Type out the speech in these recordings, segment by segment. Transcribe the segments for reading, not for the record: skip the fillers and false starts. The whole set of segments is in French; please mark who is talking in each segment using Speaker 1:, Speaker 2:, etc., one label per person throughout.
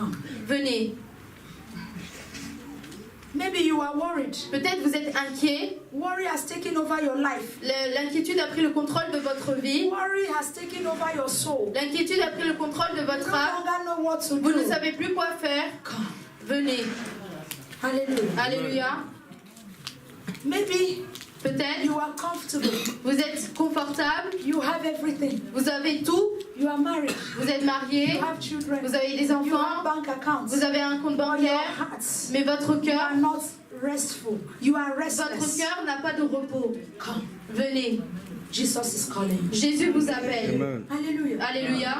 Speaker 1: Come.
Speaker 2: Venez.
Speaker 1: Maybe you are worried.
Speaker 2: Peut-être vous êtes inquiet.
Speaker 1: Worry has taken over your life.
Speaker 2: L'inquiétude a pris le contrôle de votre vie.
Speaker 1: Worry has taken over your soul.
Speaker 2: L'inquiétude a pris le contrôle de
Speaker 1: You
Speaker 2: votre
Speaker 1: no
Speaker 2: âme.
Speaker 1: longer know what to
Speaker 2: Vous ne
Speaker 1: do.
Speaker 2: savez plus quoi faire.
Speaker 1: Come.
Speaker 2: Venez.
Speaker 1: Hallelujah.
Speaker 2: Alléluia.
Speaker 1: Maybe
Speaker 2: Peut-être
Speaker 1: you are comfortable.
Speaker 2: vous êtes confortable.
Speaker 1: You have everything.
Speaker 2: Vous avez tout.
Speaker 1: You are married.
Speaker 2: Vous êtes marié.
Speaker 1: You have children.
Speaker 2: Vous avez des
Speaker 1: You have
Speaker 2: enfants.
Speaker 1: bank accounts.
Speaker 2: Vous avez un compte
Speaker 1: But your
Speaker 2: bancaire.
Speaker 1: hearts,
Speaker 2: Mais votre
Speaker 1: you
Speaker 2: cœur,
Speaker 1: are not restful. You are
Speaker 2: votre
Speaker 1: restless.
Speaker 2: cœur n'a pas de repos.
Speaker 1: Come.
Speaker 2: Venez.
Speaker 1: Jesus is calling.
Speaker 2: Jésus vous appelle.
Speaker 3: Amen.
Speaker 1: Hallelujah.
Speaker 2: Alléluia.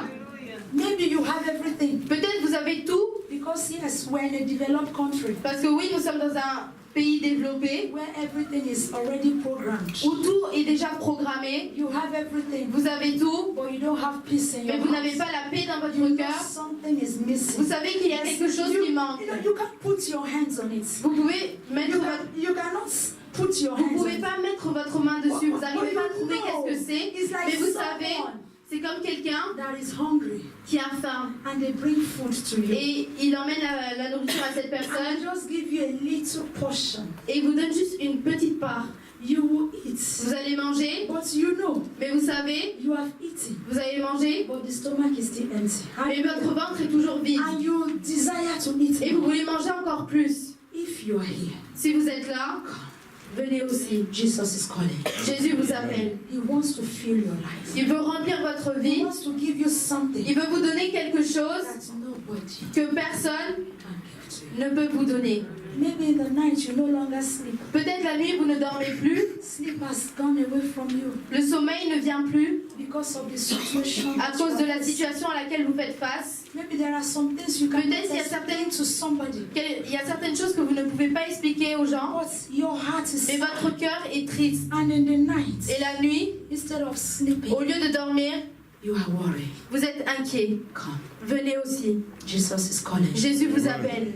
Speaker 1: Maybe you have everything.
Speaker 2: Peut-être vous avez tout.
Speaker 1: Because yes, we're in a developed country
Speaker 2: Parce que oui, nous sommes dans un pays développé
Speaker 1: where everything is already programmed.
Speaker 2: où tout est déjà programmé.
Speaker 1: You have everything,
Speaker 2: Vous avez tout,
Speaker 1: but you don't have peace in
Speaker 2: mais
Speaker 1: your
Speaker 2: vous n'avez
Speaker 1: heart.
Speaker 2: pas la paix dans votre
Speaker 1: You know
Speaker 2: cœur.
Speaker 1: something is
Speaker 2: Vous
Speaker 1: missing.
Speaker 2: savez qu'il y a quelque chose qui manque.
Speaker 1: You know, you can't put your hands on it.
Speaker 2: Vous pouvez mettre
Speaker 1: You cannot put your
Speaker 2: vous
Speaker 1: hands on
Speaker 2: pouvez
Speaker 1: it.
Speaker 2: pas mettre votre main dessus. Vous
Speaker 1: But
Speaker 2: n'arrivez pas à
Speaker 1: you
Speaker 2: trouver
Speaker 1: know,
Speaker 2: qu'est-ce que c'est.
Speaker 1: it's like
Speaker 2: Mais vous savez,
Speaker 1: someone
Speaker 2: c'est comme quelqu'un
Speaker 1: that is hungry
Speaker 2: qui a faim
Speaker 1: and they bring food to you.
Speaker 2: et il emmène la nourriture à cette
Speaker 1: And
Speaker 2: personne
Speaker 1: they just give you a little portion.
Speaker 2: et il vous donne juste une petite part.
Speaker 1: You will eat.
Speaker 2: Vous allez manger,
Speaker 1: But you know,
Speaker 2: mais vous savez,
Speaker 1: you have eaten.
Speaker 2: vous allez manger,
Speaker 1: But the stomach is still empty.
Speaker 2: mais votre ventre est toujours vide.
Speaker 1: And you desire to eat
Speaker 2: Et vous
Speaker 1: more.
Speaker 2: voulez manger encore plus.
Speaker 1: If you are here,
Speaker 2: Si vous êtes là, venez aussi.
Speaker 1: Jesus is calling.
Speaker 2: Jésus vous appelle.
Speaker 1: He wants to fill your life.
Speaker 2: Il veut remplir votre
Speaker 1: He
Speaker 2: vie.
Speaker 1: wants to give you something
Speaker 2: Il veut vous donner quelque chose
Speaker 1: that nobody
Speaker 2: que personne
Speaker 1: can give to you.
Speaker 2: ne peut vous donner.
Speaker 1: Maybe in the night you no longer sleep.
Speaker 2: Peut-être la nuit vous ne dormez plus.
Speaker 1: Sleep has gone away from you
Speaker 2: Le sommeil ne vient plus
Speaker 1: because of the situation.
Speaker 2: à
Speaker 1: that
Speaker 2: cause
Speaker 1: you
Speaker 2: de
Speaker 1: are
Speaker 2: la
Speaker 1: facing.
Speaker 2: situation à laquelle vous faites face.
Speaker 1: Maybe there are some things you cannot
Speaker 2: Peut-être il y a
Speaker 1: explain to somebody.
Speaker 2: Il y a certaines choses que vous ne pouvez pas expliquer aux gens.
Speaker 1: But your heart is
Speaker 2: Mais
Speaker 1: sad.
Speaker 2: votre cœur est triste.
Speaker 1: And in the night,
Speaker 2: Et la nuit,
Speaker 1: instead of sleeping,
Speaker 2: au lieu de dormir,
Speaker 1: you are worried.
Speaker 2: vous êtes inquiet.
Speaker 1: Come.
Speaker 2: Venez aussi.
Speaker 1: Jesus is calling.
Speaker 2: Jésus vous appelle.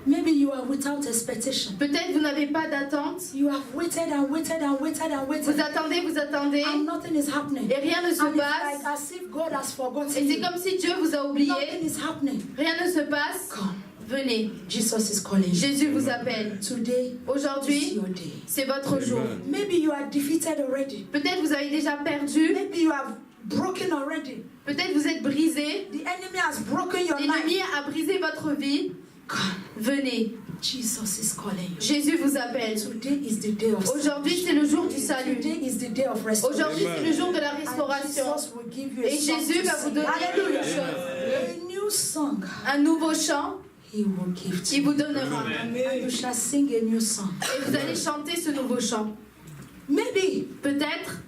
Speaker 1: Maybe you are without expectation.
Speaker 2: Peut-être vous n'avez pas d'attente.
Speaker 1: You have waited and waited and waited and waited.
Speaker 2: Vous attendez.
Speaker 1: And nothing is happening.
Speaker 2: Et rien ne se
Speaker 1: And it's
Speaker 2: passe.
Speaker 1: like as if God has forgotten
Speaker 2: Et c'est
Speaker 1: you.
Speaker 2: comme si Dieu vous a oublié.
Speaker 1: Nothing is happening.
Speaker 2: Rien ne se passe.
Speaker 1: Come.
Speaker 2: Venez.
Speaker 1: Jesus is calling you.
Speaker 2: Jésus vous appelle.
Speaker 1: Today is
Speaker 2: Aujourd'hui,
Speaker 1: your day.
Speaker 2: c'est votre jour.
Speaker 1: Maybe you are defeated already.
Speaker 2: Peut-être vous avez déjà perdu.
Speaker 1: Maybe you have broken already.
Speaker 2: Peut-être vous êtes brisé.
Speaker 1: The enemy has broken your
Speaker 2: L'ennemi
Speaker 1: life.
Speaker 2: a brisé votre vie.
Speaker 1: Come.
Speaker 2: Venez.
Speaker 1: Jesus is calling you.
Speaker 2: Jésus vous appelle.
Speaker 1: Today is the day of
Speaker 2: Aujourd'hui, c'est le jour du salut.
Speaker 1: Today is the day of restoration.
Speaker 2: Aujourd'hui, c'est le jour de la
Speaker 1: And
Speaker 2: restauration.
Speaker 1: Jesus will give you a
Speaker 2: Et
Speaker 1: song
Speaker 2: Jésus
Speaker 1: to
Speaker 2: va vous
Speaker 1: sing.
Speaker 2: donner
Speaker 1: Hallelujah.
Speaker 2: quelque chose.
Speaker 1: A new song
Speaker 2: Un nouveau chant,
Speaker 1: he will give to
Speaker 2: il
Speaker 1: you.
Speaker 2: vous donnera.
Speaker 1: And you shall sing a new song.
Speaker 2: Et vous allez chanter ce nouveau chant.
Speaker 1: Maybe
Speaker 2: Peut-être,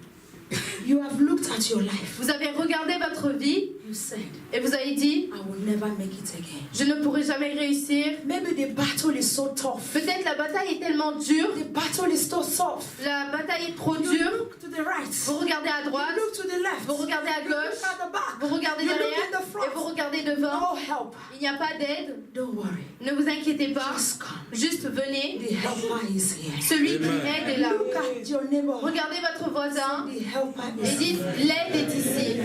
Speaker 1: you have looked at your life.
Speaker 2: vous avez regardé votre vie
Speaker 1: You said,
Speaker 2: et vous avez dit,
Speaker 1: I will never make it again.
Speaker 2: je ne pourrai jamais réussir.
Speaker 1: Maybe the battle is so tough.
Speaker 2: Peut-être la bataille est tellement dure,
Speaker 1: The battle is so tough.
Speaker 2: la bataille est trop
Speaker 1: You
Speaker 2: dure.
Speaker 1: look to the right.
Speaker 2: Vous regardez à
Speaker 1: You
Speaker 2: droite,
Speaker 1: look to the left.
Speaker 2: vous regardez à
Speaker 1: You
Speaker 2: gauche,
Speaker 1: look at the back.
Speaker 2: vous regardez
Speaker 1: You look
Speaker 2: derrière
Speaker 1: in the front.
Speaker 2: et vous regardez devant.
Speaker 1: No help.
Speaker 2: Il n'y a pas d'aide.
Speaker 1: Don't worry.
Speaker 2: Ne vous inquiétez pas.
Speaker 1: Just come.
Speaker 2: Juste venez.
Speaker 1: The helper is here.
Speaker 2: Celui qui aide est là.
Speaker 1: Look at your neighbor.
Speaker 2: Regardez votre voisin
Speaker 1: The helper
Speaker 2: et
Speaker 1: is here.
Speaker 2: dites, l'aide est ici.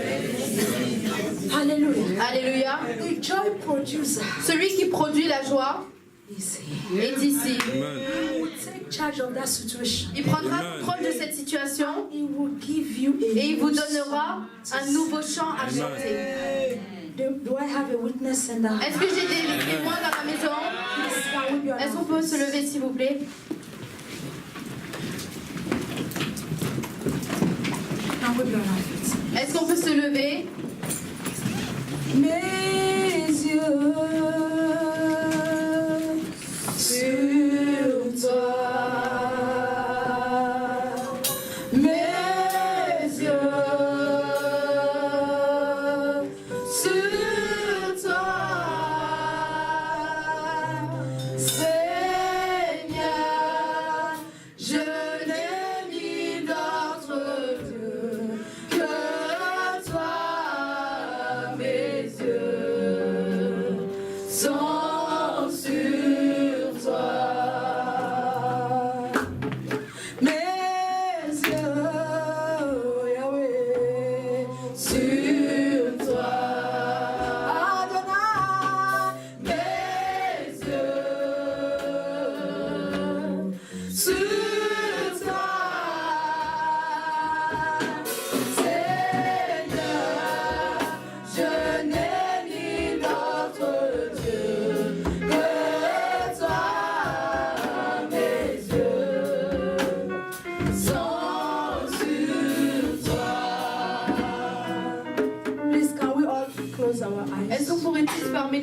Speaker 1: Hallelujah.
Speaker 2: Alléluia.
Speaker 1: The joy producer
Speaker 2: Celui qui produit la joie
Speaker 1: is here.
Speaker 2: est ici.
Speaker 1: He will take charge of that situation.
Speaker 2: Il prendra contrôle de cette situation
Speaker 1: He will give you a
Speaker 2: et il vous
Speaker 1: new
Speaker 2: donnera
Speaker 1: song to
Speaker 2: un nouveau chant à chanter.
Speaker 1: sing. Do I have a witness in the house?
Speaker 2: Est-ce que j'ai des témoins dans la maison?
Speaker 1: Please, can we be on
Speaker 2: Est-ce qu'on
Speaker 1: our
Speaker 2: peut
Speaker 1: feet?
Speaker 2: se lever s'il vous plaît?
Speaker 1: Can we be on our feet?
Speaker 2: Est-ce qu'on peut se lever?
Speaker 1: Mes yeux sur toi. Mes yeux sur toi. Seigneur, je n'ai mis d'autre Dieu que toi. Mes yeux sont sur toi. Mes yeux, Yahweh, sur toi. Adonai,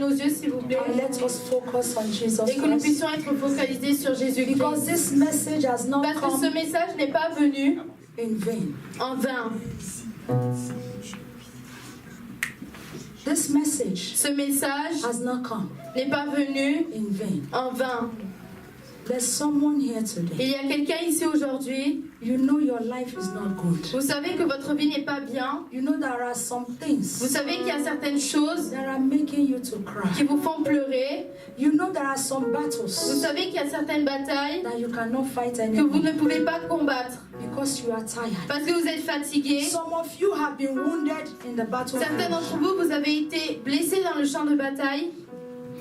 Speaker 2: nos yeux, s'il vous plaît.
Speaker 1: And let us focus on Jesus
Speaker 2: Et que nous
Speaker 1: Christ.
Speaker 2: puissions être focalisés sur
Speaker 1: Because
Speaker 2: Jésus-Christ.
Speaker 1: this message has not
Speaker 2: Parce que ce
Speaker 1: come
Speaker 2: message n'est pas venu
Speaker 1: in vain.
Speaker 2: en vain.
Speaker 1: This message
Speaker 2: Ce message
Speaker 1: has not come
Speaker 2: n'est pas venu
Speaker 1: in vain.
Speaker 2: en vain.
Speaker 1: There's someone here today.
Speaker 2: Il y a quelqu'un ici aujourd'hui.
Speaker 1: You know your life is not good.
Speaker 2: Vous savez que votre vie n'est pas bien.
Speaker 1: You know there are some
Speaker 2: Vous
Speaker 1: things
Speaker 2: savez qu'il y a certaines choses
Speaker 1: that are making you to
Speaker 2: qui
Speaker 1: cry.
Speaker 2: vous font pleurer.
Speaker 1: You know there are some
Speaker 2: Vous
Speaker 1: battles
Speaker 2: savez qu'il y a certaines batailles
Speaker 1: that you cannot fight
Speaker 2: que vous
Speaker 1: anymore
Speaker 2: ne pouvez pas combattre
Speaker 1: because you are tired.
Speaker 2: parce que vous êtes fatigué.
Speaker 1: Some of you have been wounded in the
Speaker 2: Certains
Speaker 1: battlefield.
Speaker 2: d'entre vous, vous avez été blessés dans le champ de bataille.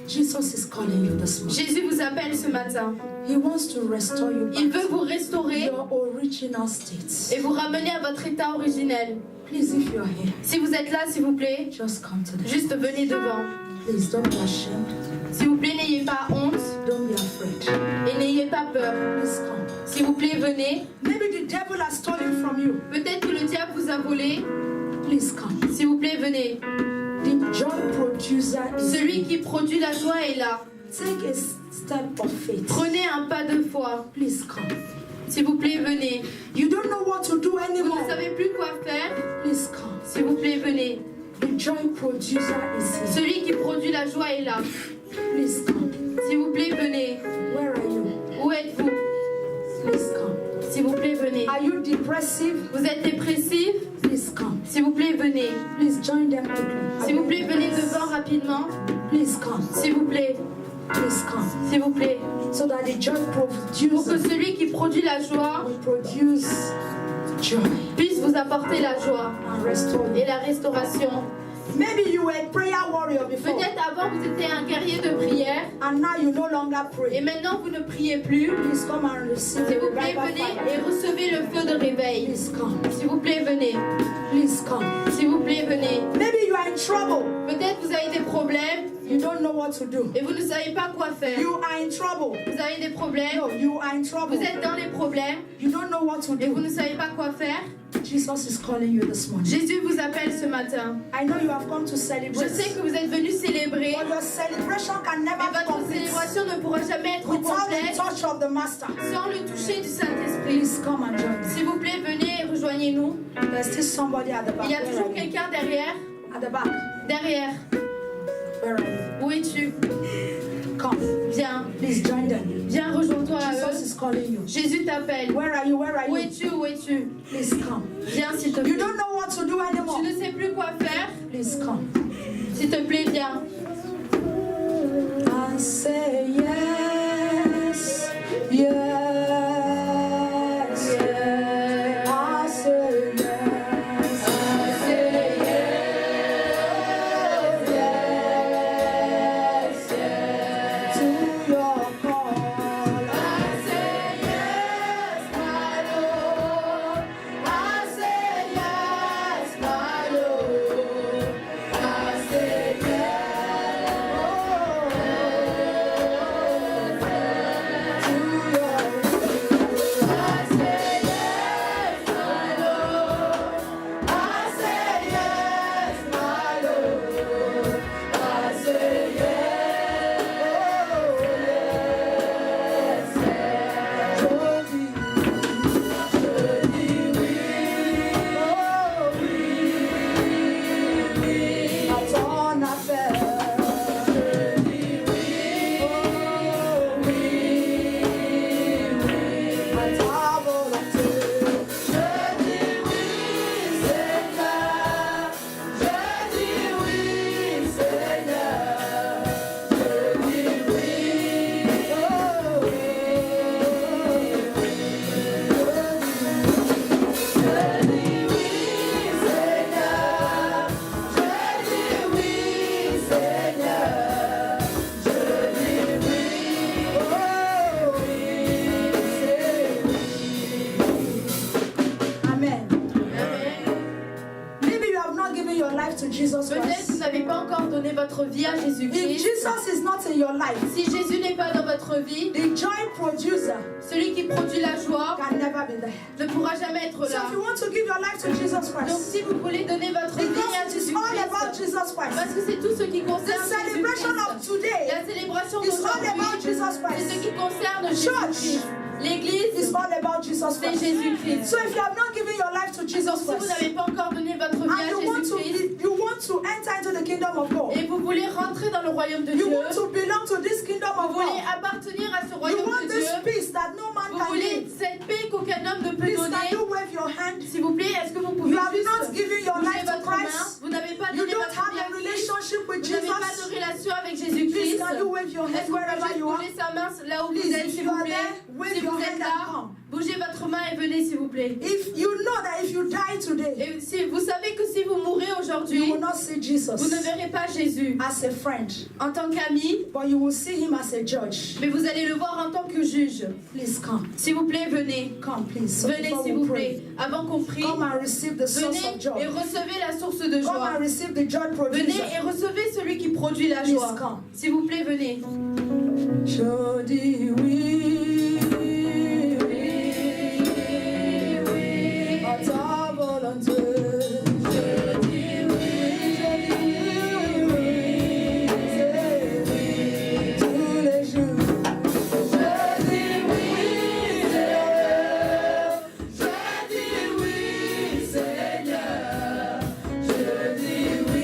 Speaker 1: Jesus is calling you this morning.
Speaker 2: Jésus vous appelle ce matin.
Speaker 1: He wants to restore you
Speaker 2: Il
Speaker 1: back
Speaker 2: veut vous
Speaker 1: to
Speaker 2: restaurer
Speaker 1: your original state.
Speaker 2: et vous ramener à votre état originel.
Speaker 1: Please, if you are here,
Speaker 2: Si vous êtes là, s'il vous plaît,
Speaker 1: just come to the
Speaker 2: juste venez devant.
Speaker 1: Please don't be ashamed.
Speaker 2: S'il vous plaît, n'ayez pas honte
Speaker 1: Don't be afraid.
Speaker 2: et n'ayez pas peur.
Speaker 1: Please come.
Speaker 2: S'il vous plaît, venez.
Speaker 1: Maybe the devil has stolen from you.
Speaker 2: Peut-être que le diable vous a volé.
Speaker 1: Please come.
Speaker 2: S'il vous plaît, venez.
Speaker 1: The joy producer is
Speaker 2: Celui qui produit la joie est là.
Speaker 1: Take a step of faith.
Speaker 2: Prenez un pas de foi.
Speaker 1: Please come.
Speaker 2: S'il vous plaît, venez.
Speaker 1: You don't know what to do
Speaker 2: Vous
Speaker 1: anymore.
Speaker 2: ne savez plus quoi faire.
Speaker 1: Please come.
Speaker 2: S'il vous plaît, venez.
Speaker 1: The joy producer is here.
Speaker 2: Celui qui produit la joie est là.
Speaker 1: Please come.
Speaker 2: S'il vous plaît, venez.
Speaker 1: Where are you?
Speaker 2: Où êtes-vous?
Speaker 1: Please come.
Speaker 2: S'il vous plaît, venez.
Speaker 1: Are you depressive?
Speaker 2: Vous êtes dépressif?
Speaker 1: Please come.
Speaker 2: S'il vous plaît, venez.
Speaker 1: Please join them quickly.
Speaker 2: S'il vous plaît, venez devant rapidement.
Speaker 1: Please come.
Speaker 2: S'il vous plaît.
Speaker 1: Please come.
Speaker 2: S'il vous plaît.
Speaker 1: So that the joy
Speaker 2: Pour que
Speaker 1: producer
Speaker 2: celui qui produit la joie
Speaker 1: will produce joy
Speaker 2: puisse vous apporter la joie
Speaker 1: and restore you.
Speaker 2: et la restauration.
Speaker 1: Maybe you were a prayer warrior before,
Speaker 2: Peut-être avant vous étiez un guerrier de prière
Speaker 1: and now you no longer
Speaker 2: et
Speaker 1: pray.
Speaker 2: maintenant vous ne priez plus.
Speaker 1: Please come and receive
Speaker 2: S'il
Speaker 1: the
Speaker 2: vous plaît,
Speaker 1: revival
Speaker 2: venez
Speaker 1: fire.
Speaker 2: et recevez le feu de réveil.
Speaker 1: Please come.
Speaker 2: S'il vous plaît, venez.
Speaker 1: Please come.
Speaker 2: S'il vous plaît, venez.
Speaker 1: Maybe you are in trouble.
Speaker 2: Peut-être vous avez des problèmes
Speaker 1: You don't know what to do.
Speaker 2: et vous ne savez pas quoi faire.
Speaker 1: You are in trouble.
Speaker 2: Vous avez des problèmes,
Speaker 1: No, you are in trouble.
Speaker 2: vous êtes dans les problèmes
Speaker 1: You don't know what to
Speaker 2: et vous
Speaker 1: do.
Speaker 2: ne savez pas quoi faire.
Speaker 1: Jesus is calling you this morning.
Speaker 2: Jésus vous appelle ce matin.
Speaker 1: I know you have come to
Speaker 2: Je
Speaker 1: celebrate.
Speaker 2: sais que vous êtes venus célébrer,
Speaker 1: But your celebration can
Speaker 2: mais
Speaker 1: never be
Speaker 2: votre
Speaker 1: complete
Speaker 2: célébration ne pourra jamais être
Speaker 1: without the
Speaker 2: complète
Speaker 1: touch of the Master.
Speaker 2: sans le toucher du Saint-Esprit.
Speaker 1: Please come and join me.
Speaker 2: S'il vous plaît, venez et rejoignez-nous.
Speaker 1: There's still somebody at the back.
Speaker 2: Il y a
Speaker 1: Where
Speaker 2: toujours
Speaker 1: are you?
Speaker 2: quelqu'un derrière.
Speaker 1: At the back.
Speaker 2: Derrière.
Speaker 1: Where are you?
Speaker 2: Où es-tu?
Speaker 1: Come.
Speaker 2: Viens.
Speaker 1: Please join them.
Speaker 2: Viens, rejoins-toi à
Speaker 1: Jesus
Speaker 2: eux.
Speaker 1: is calling you.
Speaker 2: Jésus t'appelle.
Speaker 1: Where are you? Where are
Speaker 2: Où
Speaker 1: you?
Speaker 2: es-tu? Où es-tu?
Speaker 1: Please come.
Speaker 2: Viens, s'il te
Speaker 1: You
Speaker 2: plaît.
Speaker 1: don't know what to do anymore.
Speaker 2: Tu ne sais plus quoi faire.
Speaker 1: Please come.
Speaker 2: S'il te plaît, viens.
Speaker 1: I say yes, yes, yes. I say yes, I say yes, yes, yes. To your call, I say yes, my Lord. I say yes, my Lord. I say yes.
Speaker 2: vie à
Speaker 1: If
Speaker 2: Jésus-Christ,
Speaker 1: Jesus is not in your life,
Speaker 2: si Jésus n'est pas dans votre vie,
Speaker 1: the joy producer
Speaker 2: celui qui produit la joie
Speaker 1: can never be there.
Speaker 2: ne pourra jamais être
Speaker 1: So
Speaker 2: là.
Speaker 1: if you want to give your life to Jesus
Speaker 2: Donc
Speaker 1: Christ,
Speaker 2: si vous voulez donner votre vie à
Speaker 1: because it is all about
Speaker 2: Jésus-Christ,
Speaker 1: Jesus Christ,
Speaker 2: parce que c'est tout ce qui
Speaker 1: the
Speaker 2: concerne
Speaker 1: celebration of
Speaker 2: Jésus-Christ.
Speaker 1: today
Speaker 2: La célébration
Speaker 1: is all about
Speaker 2: d'aujourd'hui,
Speaker 1: Jesus
Speaker 2: c'est
Speaker 1: Christ.
Speaker 2: ce qui concerne
Speaker 1: Church
Speaker 2: Jésus-Christ.
Speaker 1: is
Speaker 2: L'Église,
Speaker 1: all about Jesus
Speaker 2: c'est
Speaker 1: Christ.
Speaker 2: Jésus-Christ.
Speaker 1: So if you have not given your life to
Speaker 2: Donc
Speaker 1: Jesus
Speaker 2: si vous
Speaker 1: Christ,
Speaker 2: n'avez pas encore donné votre vie
Speaker 1: and
Speaker 2: à Jésus-Christ,
Speaker 1: you want to enter into the kingdom of God,
Speaker 2: et vous voulez rentrer dans le royaume de
Speaker 1: you
Speaker 2: Dieu,
Speaker 1: want to belong to this kingdom
Speaker 2: vous
Speaker 1: of
Speaker 2: voulez
Speaker 1: God,
Speaker 2: appartenir à ce
Speaker 1: you
Speaker 2: royaume
Speaker 1: want
Speaker 2: de
Speaker 1: this
Speaker 2: Dieu,
Speaker 1: peace that no man
Speaker 2: vous
Speaker 1: can
Speaker 2: voulez
Speaker 1: give.
Speaker 2: cette paix qu'aucun homme ne peut
Speaker 1: Please, can
Speaker 2: donner.
Speaker 1: you wave your hand?
Speaker 2: S'il vous plaît, est-ce que vous pouvez
Speaker 1: You have
Speaker 2: juste
Speaker 1: not given your
Speaker 2: bouger
Speaker 1: life to
Speaker 2: votre main?
Speaker 1: Christ.
Speaker 2: Vous n'avez pas
Speaker 1: You
Speaker 2: donné
Speaker 1: don't
Speaker 2: votre
Speaker 1: have
Speaker 2: vie
Speaker 1: a
Speaker 2: à Christ.
Speaker 1: relationship with
Speaker 2: Vous n'avez pas de
Speaker 1: Jesus.
Speaker 2: relation avec
Speaker 1: Please,
Speaker 2: Jésus-Christ.
Speaker 1: can you wave your
Speaker 2: Est-ce
Speaker 1: hand
Speaker 2: que vous pouvez
Speaker 1: wherever
Speaker 2: juste
Speaker 1: you are?
Speaker 2: bouger sa main là où vous
Speaker 1: Please,
Speaker 2: êtes,
Speaker 1: if
Speaker 2: s'il
Speaker 1: you
Speaker 2: vous
Speaker 1: are
Speaker 2: plaît?
Speaker 1: there, wave
Speaker 2: Si
Speaker 1: your
Speaker 2: vous êtes
Speaker 1: hand
Speaker 2: là,
Speaker 1: and come.
Speaker 2: bougez votre main et venez, s'il vous plaît.
Speaker 1: If you know that if you die today,
Speaker 2: Et si vous savez que si vous mourrez
Speaker 1: you
Speaker 2: aujourd'hui,
Speaker 1: will not see Jesus
Speaker 2: vous ne verrez pas Jésus
Speaker 1: as a friend,
Speaker 2: en tant qu'ami,
Speaker 1: but you will see him as a judge.
Speaker 2: mais vous allez le voir en tant que juge.
Speaker 1: Please come.
Speaker 2: S'il vous plaît, venez.
Speaker 1: Come, please. So
Speaker 2: Venez,
Speaker 1: before
Speaker 2: s'il
Speaker 1: we
Speaker 2: vous
Speaker 1: pray,
Speaker 2: plaît. Avant qu'on prie,
Speaker 1: come and receive the source
Speaker 2: venez
Speaker 1: of joy.
Speaker 2: et recevez la source de
Speaker 1: Come
Speaker 2: joie.
Speaker 1: and receive the joy
Speaker 2: Venez
Speaker 1: producer.
Speaker 2: et recevez celui qui produit la
Speaker 1: Please
Speaker 2: joie.
Speaker 1: come.
Speaker 2: S'il vous plaît, venez.
Speaker 1: Je dis oui, à ta volonté. Je dis oui, c'est oui, tous les jours. Je dis oui, Seigneur. Je dis oui, Seigneur. Je dis oui.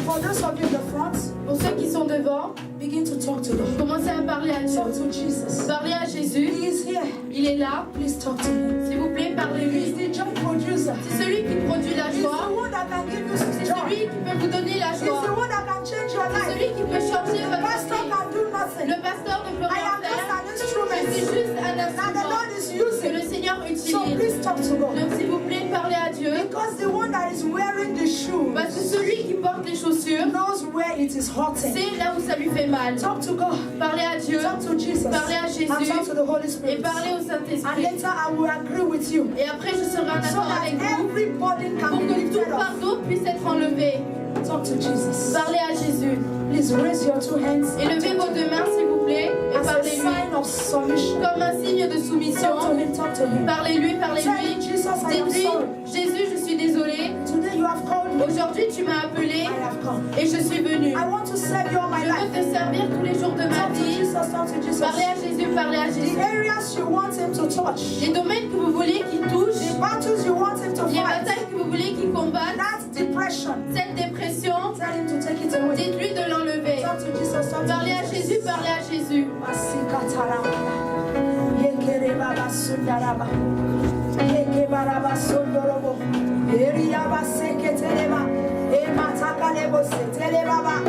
Speaker 1: For those of you in the front,
Speaker 2: Pour ceux qui sont devant,
Speaker 1: begin to talk to God.
Speaker 2: commencez à parler à
Speaker 1: Talk
Speaker 2: Dieu.
Speaker 1: to Jesus.
Speaker 2: Parlez à Jésus.
Speaker 1: He is here.
Speaker 2: Il est là.
Speaker 1: Please talk to him.
Speaker 2: S'il vous plaît,
Speaker 1: He is
Speaker 2: parlez-lui.
Speaker 1: the joy producer.
Speaker 2: C'est celui qui produit la
Speaker 1: He's the
Speaker 2: joie.
Speaker 1: one that can give you
Speaker 2: C'est
Speaker 1: joy.
Speaker 2: celui qui peut vous donner la
Speaker 1: He's the
Speaker 2: joie.
Speaker 1: one that can change your
Speaker 2: C'est
Speaker 1: life.
Speaker 2: celui qui peut changer
Speaker 1: The
Speaker 2: votre
Speaker 1: pastor
Speaker 2: vie.
Speaker 1: can do nothing.
Speaker 2: Le pasteur ne peut
Speaker 1: I
Speaker 2: rien
Speaker 1: am just
Speaker 2: faire.
Speaker 1: an
Speaker 2: Je suis
Speaker 1: instrument
Speaker 2: juste un
Speaker 1: that the
Speaker 2: instrument
Speaker 1: Lord is
Speaker 2: que
Speaker 1: using.
Speaker 2: le Seigneur
Speaker 1: So
Speaker 2: utilise.
Speaker 1: please talk to God.
Speaker 2: Donc s'il vous plaît, parlez à Dieu.
Speaker 1: Because the one that is wearing the shoes
Speaker 2: Parce que celui qui porte les chaussures
Speaker 1: knows where it is hurting.
Speaker 2: c'est là où ça lui fait mal.
Speaker 1: Talk to God.
Speaker 2: Parlez à Dieu.
Speaker 1: Talk to Jesus.
Speaker 2: Parlez à Jésus.
Speaker 1: And talk to the Holy
Speaker 2: Et
Speaker 1: Spirit.
Speaker 2: parlez au
Speaker 1: And
Speaker 2: Saint-Esprit.
Speaker 1: later I will agree with you.
Speaker 2: Et après, je serai en
Speaker 1: So
Speaker 2: accord
Speaker 1: that
Speaker 2: avec vous
Speaker 1: every burden can
Speaker 2: pour
Speaker 1: be
Speaker 2: que tout
Speaker 1: lifted off.
Speaker 2: fardeau puisse être enlevé.
Speaker 1: Talk to Jesus.
Speaker 2: Parlez à Jésus.
Speaker 1: Please raise your two hands.
Speaker 2: Et levez vos deux mains, s'il vous plaît, et
Speaker 1: As a
Speaker 2: parlez-lui.
Speaker 1: sign of submission.
Speaker 2: Comme un signe de
Speaker 1: Talk to
Speaker 2: soumission.
Speaker 1: him, talk to him.
Speaker 2: Parlez-lui,
Speaker 1: Tell him,
Speaker 2: parlez-lui.
Speaker 1: Jesus, I am
Speaker 2: Dites-lui,
Speaker 1: sorry.
Speaker 2: Jésus, je suis désolée.
Speaker 1: Today you have called me.
Speaker 2: Aujourd'hui, tu m'as appelé
Speaker 1: I have come.
Speaker 2: et je suis venue.
Speaker 1: I want to serve you all my
Speaker 2: Je veux
Speaker 1: life.
Speaker 2: te servir tous les jours de ma
Speaker 1: Talk to
Speaker 2: vie.
Speaker 1: Jesus, talk to Jesus.
Speaker 2: Parlez à Jésus, parlez à
Speaker 1: The
Speaker 2: Jésus.
Speaker 1: areas you want him to touch.
Speaker 2: Les domaines que vous voulez qu'il touche,
Speaker 1: The battles you want him to
Speaker 2: les
Speaker 1: fight.
Speaker 2: batailles que vous voulez qu'il combatte,
Speaker 1: That depression.
Speaker 2: cette dépression,
Speaker 1: Tell him to take it away.
Speaker 2: dites-lui de l'enlever.
Speaker 1: Talk to Jesus, talk to
Speaker 2: Parlez à
Speaker 1: Jesus.
Speaker 2: Jésus, parlez à Jésus.
Speaker 1: Masikataraba. Yekerebaba sundaraba. Yekebaraba sundorobo. Eriaba seketereba. Ematakalebo setelebaba.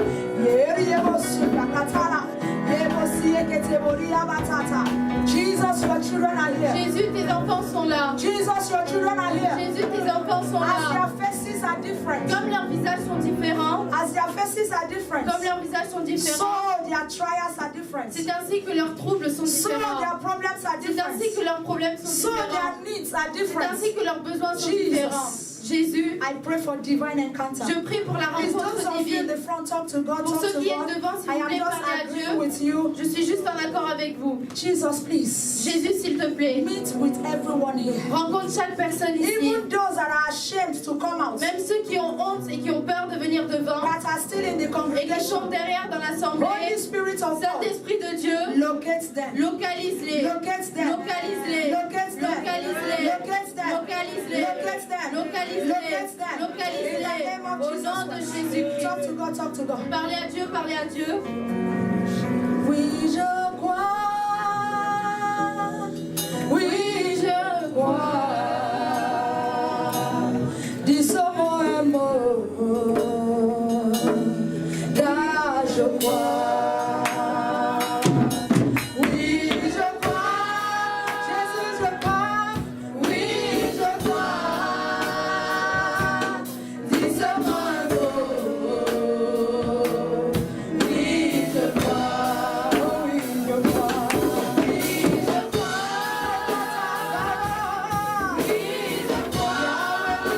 Speaker 1: Yeriebo sundakatara. Yebo sieketeboria batata. Jesus, your children are here.
Speaker 2: Jésus, tes enfants sont là.
Speaker 1: Jesus, your children are here.
Speaker 2: Jésus, tes enfants sont
Speaker 1: As
Speaker 2: là.
Speaker 1: their faces are different.
Speaker 2: Comme leurs visages sont différents,
Speaker 1: As their faces are different.
Speaker 2: comme leurs visages sont
Speaker 1: So
Speaker 2: différents,
Speaker 1: their trials are different.
Speaker 2: c'est ainsi que leurs troubles sont
Speaker 1: So
Speaker 2: différents.
Speaker 1: their problems are
Speaker 2: C'est ainsi
Speaker 1: different.
Speaker 2: que leurs problèmes sont
Speaker 1: So
Speaker 2: différents.
Speaker 1: their needs are
Speaker 2: C'est
Speaker 1: different.
Speaker 2: ainsi que leurs besoins sont
Speaker 1: Jesus.
Speaker 2: différents. Jésus,
Speaker 1: I pray for divine encounter.
Speaker 2: je prie pour la
Speaker 1: Please, those
Speaker 2: rencontre
Speaker 1: of you in
Speaker 2: divine.
Speaker 1: the front, talk to God,
Speaker 2: Pour
Speaker 1: talk
Speaker 2: ceux
Speaker 1: to
Speaker 2: qui
Speaker 1: God.
Speaker 2: êtes devant, s'il
Speaker 1: I
Speaker 2: vous
Speaker 1: am
Speaker 2: plaît,
Speaker 1: just
Speaker 2: parlez à
Speaker 1: agreeing
Speaker 2: Dieu.
Speaker 1: with you.
Speaker 2: Je suis juste en accord avec vous.
Speaker 1: Jesus, please,
Speaker 2: Jésus, s'il te plaît,
Speaker 1: meet with everyone here.
Speaker 2: rencontre chaque personne ici.
Speaker 1: Even those that are ashamed to come out,
Speaker 2: Même ceux qui ont honte et qui ont peur de venir devant
Speaker 1: that are still in the
Speaker 2: et qui
Speaker 1: congregation.
Speaker 2: sont derrière dans l'assemblée.
Speaker 1: Holy Spirit of God,
Speaker 2: Saint-Esprit de Dieu,
Speaker 1: locate them.
Speaker 2: localise-les.
Speaker 1: Locate them.
Speaker 2: Localise-les.
Speaker 1: Locate them.
Speaker 2: Localise-les.
Speaker 1: Locate them.
Speaker 2: Localise-les.
Speaker 1: Locate them.
Speaker 2: Localise-les.
Speaker 1: Locate them. In the
Speaker 2: Localise-les.
Speaker 1: name of
Speaker 2: Au
Speaker 1: Jesus
Speaker 2: nom de
Speaker 1: Christ.
Speaker 2: Jésus-Christ.
Speaker 1: Talk to God, talk to God.
Speaker 2: Parlez à Dieu, parlez à Dieu.
Speaker 1: Oui, je crois. Oui, je crois. Dis ce mot un mot. Car je crois. Oui, je crois. Jésus, je crois. Oui, je crois. Dis ce mot un mot. Oui, je crois. Oui, je crois. Oui, je crois. Oui, je crois.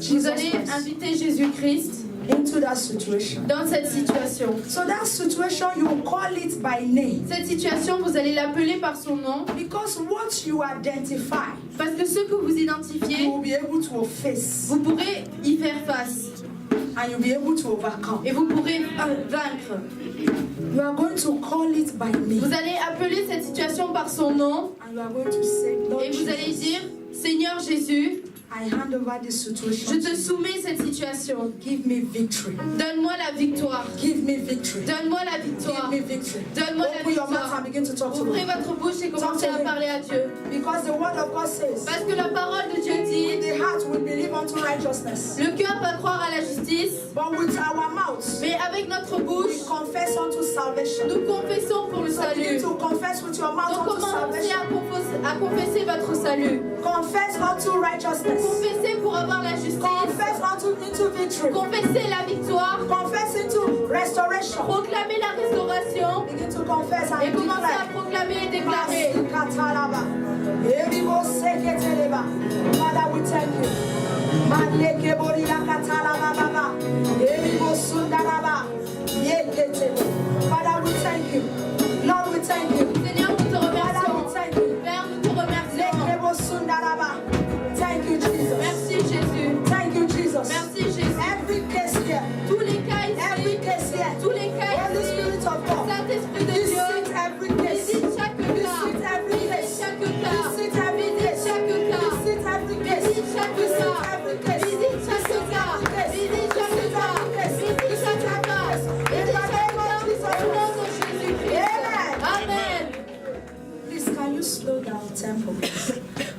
Speaker 1: Jesus
Speaker 2: Vous allez
Speaker 1: Christ
Speaker 2: inviter Jésus-Christ
Speaker 1: into that situation.
Speaker 2: dans cette situation.
Speaker 1: So that situation, you call it by name.
Speaker 2: Cette situation, vous allez l'appeler par son nom
Speaker 1: Because what you identify,
Speaker 2: parce que ce que vous
Speaker 1: you
Speaker 2: identifiez,
Speaker 1: will be able to face
Speaker 2: vous pourrez y faire face
Speaker 1: and you'll be able to overcome.
Speaker 2: et vous pourrez vaincre.
Speaker 1: You are going to call it by name.
Speaker 2: Vous allez appeler cette situation par son nom
Speaker 1: And you are going to say, Lord
Speaker 2: et vous allez
Speaker 1: Jesus,
Speaker 2: dire, Seigneur Jésus,
Speaker 1: I hand over this
Speaker 2: je
Speaker 1: situation.
Speaker 2: te soumets cette situation.
Speaker 1: Give me victory.
Speaker 2: Donne-moi la victoire.
Speaker 1: Give me victory.
Speaker 2: Donne-moi la
Speaker 1: Give
Speaker 2: victoire.
Speaker 1: me victory.
Speaker 2: Donne-moi la
Speaker 1: Open your mouth
Speaker 2: victoire.
Speaker 1: and begin to talk to
Speaker 2: Ouvrez
Speaker 1: him.
Speaker 2: votre bouche et commencez à parler à Dieu.
Speaker 1: Because the word of God says,
Speaker 2: Parce que la parole de Dieu dit,
Speaker 1: the heart will believe unto righteousness,
Speaker 2: le cœur va croire à la justice,
Speaker 1: but with our mouth
Speaker 2: mais avec notre
Speaker 1: we
Speaker 2: bouche,
Speaker 1: confess unto salvation.
Speaker 2: nous confessons pour le
Speaker 1: So begin
Speaker 2: salut.
Speaker 1: to confess with your mouth
Speaker 2: Donc
Speaker 1: unto
Speaker 2: commencez
Speaker 1: salvation.
Speaker 2: à confesser votre salut.
Speaker 1: Confess unto righteousness.
Speaker 2: Confessez pour avoir la justice.
Speaker 1: Confess into victory.
Speaker 2: Confessez la victoire.
Speaker 1: Confess into restoration.
Speaker 2: Proclamez la restauration.
Speaker 1: Begin to confess
Speaker 2: Et
Speaker 1: and
Speaker 2: commencez à
Speaker 1: declare.
Speaker 2: proclamer et déclarer.
Speaker 1: Katalaba. Eribo seketeleba. Father, we thank you. Maleke boria katalaba baba. Eribo sundaraba. Yeketebo. Father, we thank you. Lord, we thank you.
Speaker 2: Seigneur, nous te
Speaker 1: Father, we
Speaker 2: remercions.
Speaker 1: thank you.
Speaker 2: Père, nous te remercions.
Speaker 1: Lekebo sundaraba. Thank you, Jesus.
Speaker 2: Merci Jésus.
Speaker 1: Thank you, Jesus.
Speaker 2: Merci Jésus.
Speaker 1: Every case here.
Speaker 2: Tous les cas
Speaker 1: Every
Speaker 2: ici,
Speaker 1: case here.
Speaker 2: tous les cas
Speaker 1: Holy
Speaker 2: ici,
Speaker 1: Spirit of God.
Speaker 2: Saint-Esprit de
Speaker 1: Visit
Speaker 2: Dieu,
Speaker 1: every case.
Speaker 2: visite chaque cas.
Speaker 1: Visit every
Speaker 2: Visite
Speaker 1: case.
Speaker 2: chaque cas.
Speaker 1: Visit every
Speaker 2: Visite
Speaker 1: case.
Speaker 2: chaque cas.
Speaker 1: Visit every case.
Speaker 2: Visite chaque
Speaker 1: Visit
Speaker 2: cas.
Speaker 1: every case.
Speaker 2: Visite chaque cas. Visite chaque cas. Visite chaque cas. Visite chaque cas. Au nom de Jésus-Christ. Amen.
Speaker 1: Please, can you slow down tempo?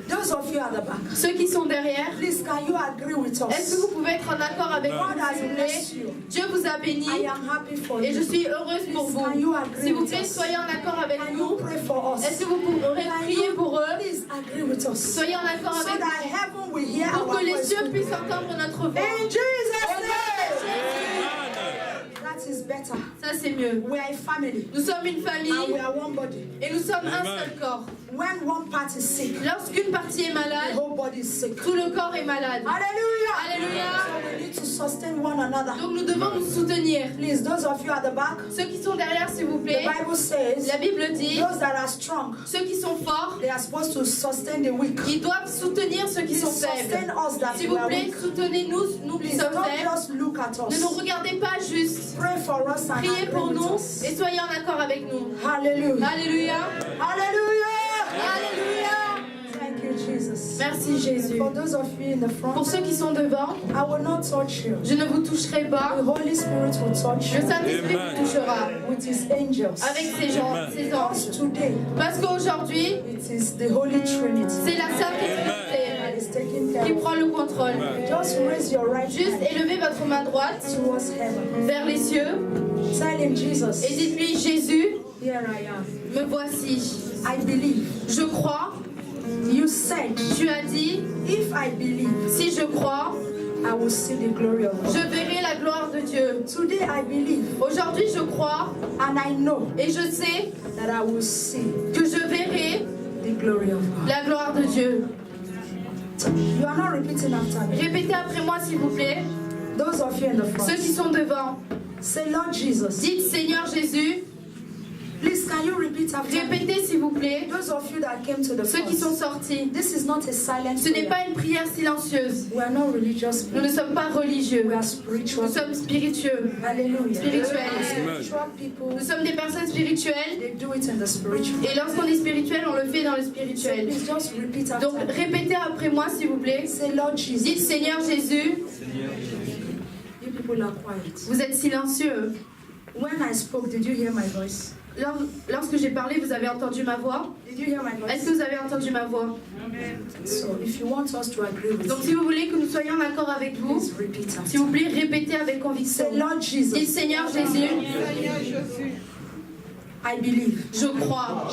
Speaker 1: Those of you at the back,
Speaker 2: Ceux qui sont derrière,
Speaker 1: please, can you agree with
Speaker 2: est-ce que
Speaker 1: us?
Speaker 2: vous pouvez être en accord avec
Speaker 1: God
Speaker 2: nous,
Speaker 1: has
Speaker 2: s'il vous
Speaker 1: blessed
Speaker 2: plaît?
Speaker 1: you.
Speaker 2: Dieu vous a béni
Speaker 1: I am happy for
Speaker 2: et je
Speaker 1: you.
Speaker 2: suis heureuse pour
Speaker 1: Please,
Speaker 2: vous.
Speaker 1: can you agree
Speaker 2: S'il vous
Speaker 1: with
Speaker 2: plaît,
Speaker 1: us?
Speaker 2: soyez en accord avec
Speaker 1: Can you
Speaker 2: nous.
Speaker 1: pray for us?
Speaker 2: Est-ce que vous pourrez
Speaker 1: Can
Speaker 2: prier
Speaker 1: you
Speaker 2: pour eux?
Speaker 1: please agree with us?
Speaker 2: Soyez en accord
Speaker 1: So
Speaker 2: avec
Speaker 1: that
Speaker 2: nous
Speaker 1: heaven will hear
Speaker 2: pour
Speaker 1: our
Speaker 2: que les
Speaker 1: voice.
Speaker 2: cieux puissent entendre notre voix.
Speaker 1: In Jesus'
Speaker 2: Au nom de
Speaker 1: name. That is better.
Speaker 2: Ça, c'est mieux.
Speaker 1: We are a family.
Speaker 2: Nous sommes une
Speaker 1: And we
Speaker 2: famille
Speaker 1: are one body.
Speaker 2: et nous sommes un seul corps.
Speaker 1: When one part is sick,
Speaker 2: Lorsqu'une partie est
Speaker 1: the
Speaker 2: malade,
Speaker 1: whole body is sick.
Speaker 2: tout le corps est malade.
Speaker 1: Hallelujah.
Speaker 2: Alléluia.
Speaker 1: So we need to sustain one another.
Speaker 2: Donc nous devons nous soutenir.
Speaker 1: Please, those of you at the back,
Speaker 2: Ceux qui sont derrière, s'il vous
Speaker 1: the
Speaker 2: plaît,
Speaker 1: Bible says
Speaker 2: la Bible dit,
Speaker 1: those that are strong,
Speaker 2: ceux qui sont forts,
Speaker 1: they are supposed to sustain the weak.
Speaker 2: ils doivent soutenir ceux qui
Speaker 1: Please
Speaker 2: sont
Speaker 1: sustain
Speaker 2: faibles.
Speaker 1: us that
Speaker 2: S'il
Speaker 1: we
Speaker 2: vous
Speaker 1: are
Speaker 2: plaît,
Speaker 1: weak.
Speaker 2: soutenez-nous, nous qui
Speaker 1: Please
Speaker 2: sommes
Speaker 1: don't
Speaker 2: faibles.
Speaker 1: just look at
Speaker 2: Ne
Speaker 1: us.
Speaker 2: nous regardez pas juste.
Speaker 1: Pray for us and
Speaker 2: Priez
Speaker 1: agree
Speaker 2: pour
Speaker 1: with
Speaker 2: nous
Speaker 1: us.
Speaker 2: et soyez en accord avec nous.
Speaker 1: Hallelujah.
Speaker 2: Alléluia.
Speaker 1: Hallelujah.
Speaker 2: Alléluia.
Speaker 1: Thank you, Jesus.
Speaker 2: Merci Jésus.
Speaker 1: For those of you in the
Speaker 2: Pour
Speaker 1: front,
Speaker 2: ceux qui sont devant,
Speaker 1: I will not touch you.
Speaker 2: je ne vous toucherai pas.
Speaker 1: The Holy Spirit will touch
Speaker 2: Le
Speaker 1: you
Speaker 2: Saint-Esprit vous touchera
Speaker 1: with his angels.
Speaker 2: avec ses gens, ses
Speaker 1: Because
Speaker 2: anges.
Speaker 1: today
Speaker 2: Parce qu'aujourd'hui,
Speaker 1: it is the Holy Trinity
Speaker 2: c'est la Sainte
Speaker 1: that
Speaker 2: Trinité
Speaker 1: is taking care
Speaker 2: qui
Speaker 1: of.
Speaker 2: prend le contrôle.
Speaker 1: Just raise your right
Speaker 2: Juste
Speaker 1: hand
Speaker 2: élevez votre main droite
Speaker 1: towards heaven.
Speaker 2: vers les cieux
Speaker 1: Tell him,
Speaker 2: et
Speaker 1: Jesus,
Speaker 2: dites-lui, Jésus,
Speaker 1: here I am.
Speaker 2: me voici.
Speaker 1: I believe.
Speaker 2: Je crois,
Speaker 1: You said,
Speaker 2: tu as dit,
Speaker 1: if I believe,
Speaker 2: si je crois,
Speaker 1: I will see the glory of
Speaker 2: je
Speaker 1: God.
Speaker 2: verrai la gloire de Dieu.
Speaker 1: Today I believe
Speaker 2: Aujourd'hui, je crois
Speaker 1: and I know
Speaker 2: et je sais
Speaker 1: that I will see
Speaker 2: que je verrai
Speaker 1: the glory of God.
Speaker 2: la gloire de Dieu.
Speaker 1: You are not repeating after me.
Speaker 2: Répétez après moi, s'il vous plaît.
Speaker 1: Those of you in the
Speaker 2: Ceux qui
Speaker 1: front,
Speaker 2: sont devant,
Speaker 1: say, Lord Jesus.
Speaker 2: dites Seigneur Jésus.
Speaker 1: Please, can you repeat after me?
Speaker 2: Répétez, s'il vous plaît.
Speaker 1: Those of you that came to the
Speaker 2: Ceux qui sont
Speaker 1: front,
Speaker 2: sortis.
Speaker 1: this is not a silent
Speaker 2: Ce n'est
Speaker 1: prayer.
Speaker 2: pas une prière silencieuse.
Speaker 1: We are not religious.
Speaker 2: Nous ne sommes pas religieux.
Speaker 1: We are
Speaker 2: Nous
Speaker 1: spiritual.
Speaker 2: sommes spiritueux.
Speaker 1: Hallelujah.
Speaker 2: Spirituels.
Speaker 1: Spiritual people,
Speaker 2: Nous sommes des personnes spirituelles.
Speaker 1: they do it in the spiritual.
Speaker 2: Et lorsqu'on est spirituel, on le fait dans le
Speaker 1: So
Speaker 2: spirituel.
Speaker 1: please just repeat after
Speaker 2: Donc
Speaker 1: me.
Speaker 2: répétez après moi, s'il vous plaît.
Speaker 1: Say, Lord
Speaker 2: Dites
Speaker 1: Jesus.
Speaker 2: Seigneur Jésus.
Speaker 1: You people are quiet.
Speaker 2: Vous êtes silencieux.
Speaker 1: When I spoke, did you hear my voice?
Speaker 2: Lorsque j'ai parlé, vous avez entendu ma voix?
Speaker 1: Did you hear my
Speaker 2: Est-ce
Speaker 1: voice?
Speaker 2: que vous avez entendu ma voix?
Speaker 1: So if you want us to agree with
Speaker 2: Donc si
Speaker 1: you,
Speaker 2: vous voulez que nous soyons en accord avec vous,
Speaker 1: please repeat after
Speaker 2: s'il vous plaît, répétez avec conviction.
Speaker 1: Say, Lord
Speaker 2: Dites
Speaker 1: Jesus,
Speaker 2: Seigneur Jésus,
Speaker 1: I believe.
Speaker 2: je crois.